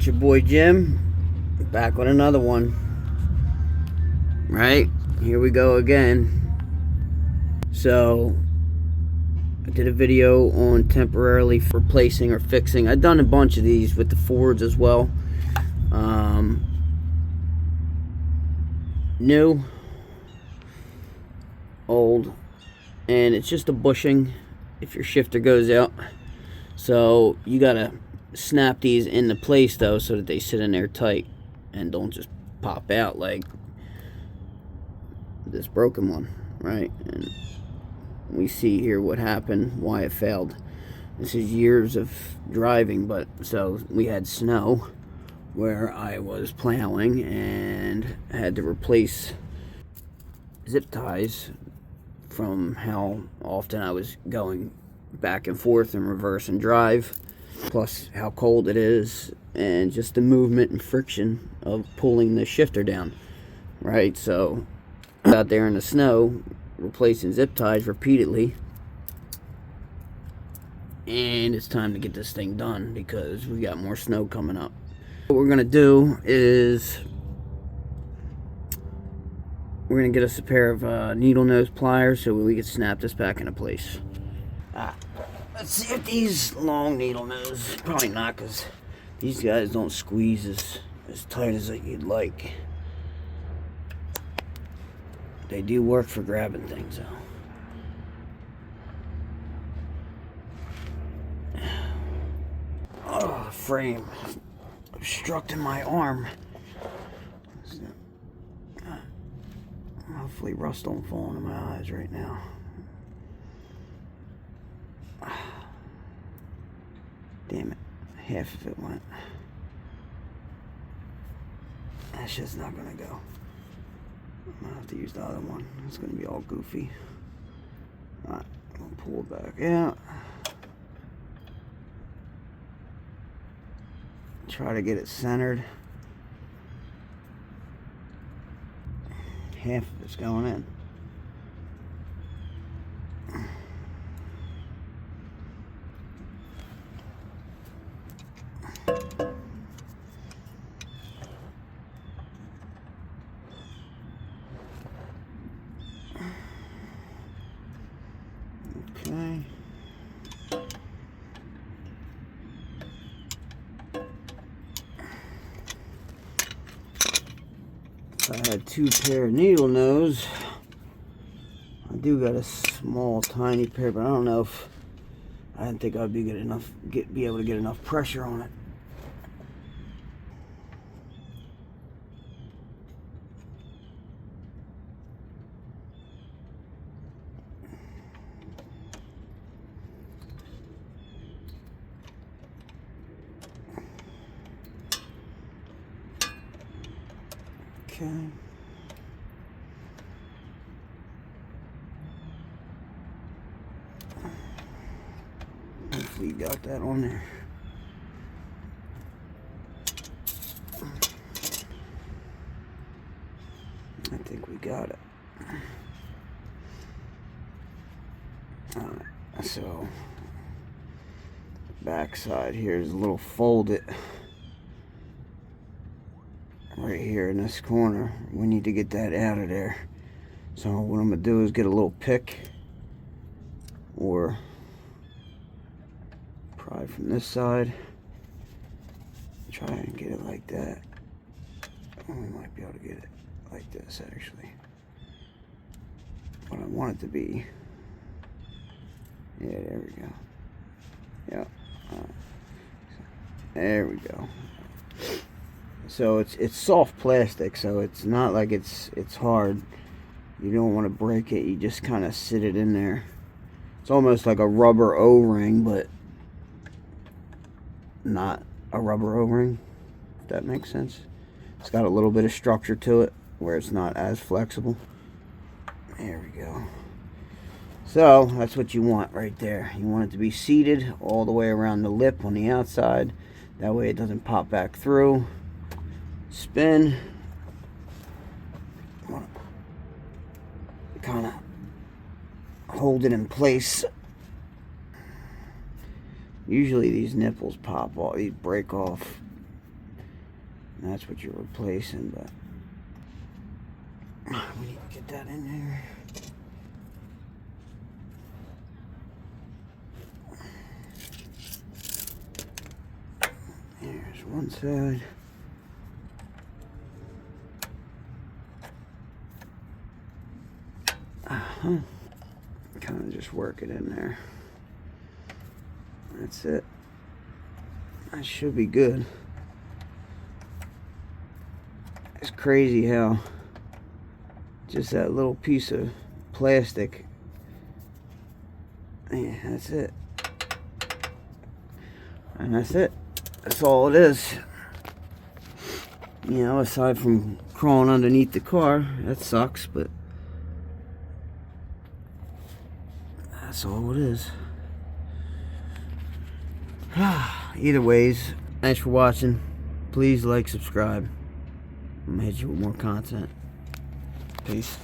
It's your boy Jim, back with another one. Right, here we go again. So, I did a video on temporarily replacing or fixing. I've done a bunch of these with the Fords as well. New, old, and it's just a bushing if your shifter goes out. So, you gotta snap these into place though so that they sit in there tight and don't just pop out like this broken one, right? And we see here what happened, why it failed. This is years of driving, but so we had snow where I was plowing and had to replace zip ties from how often I was going back and forth and reverse and drive, plus how cold it is and just the movement and friction of pulling the shifter down, right? So out there in the snow replacing zip ties repeatedly, and it's time to get this thing done because we got more snow coming up. What we're gonna do is we're gonna get us a pair of needle nose pliers so we can snap this back into place. Let's see if these long needle nose, probably not, because these guys don't squeeze as tight as you'd like. They do work for grabbing things though. Oh, frame obstructing my arm. Hopefully rust don't fall into my eyes right now. Damn it, half of it went. That shit's not gonna go. I'm gonna have to use the other one. It's gonna be all goofy. Alright, I'm gonna pull it back out. Try to get it centered. Half of it's going in. Okay. If I had two pair of needle nose, I do got a small tiny pair, but I don't know if I didn't think I'd be good enough, be able to get enough pressure on it. Okay. Hopefully you got that on there. I think we got it. Alright, so back side here is a little folded right here in this corner. We need to get that out of there. So what I'm gonna do is get a little pick, or pry from this side, try and get it like that. We might be able to get it like this actually, but I want it to be, yeah, there we go. Yeah, there we go. So it's soft plastic, so it's not like it's hard. You don't want to break it, you just kind of sit it in there. It's almost like a rubber O-ring, but not a rubber O-ring, if that makes sense. It's got a little bit of structure to it where it's not as flexible. There we go. So that's what you want right there. You want it to be seated all the way around the lip on the outside. That way it doesn't pop back through. Spin. Kind of hold it in place. Usually these nipples pop off, these break off that's what you're replacing, but we need to get that in there. There's one side. Kind of just work it in there. That's it. That should be good. It's crazy how just that little piece of plastic. Yeah, that's it. And that's it. That's all it is. You know, aside from crawling underneath the car, that sucks, but that's all it is. Either ways, thanks for watching. Please like, subscribe. I'm gonna hit you with more content. Peace.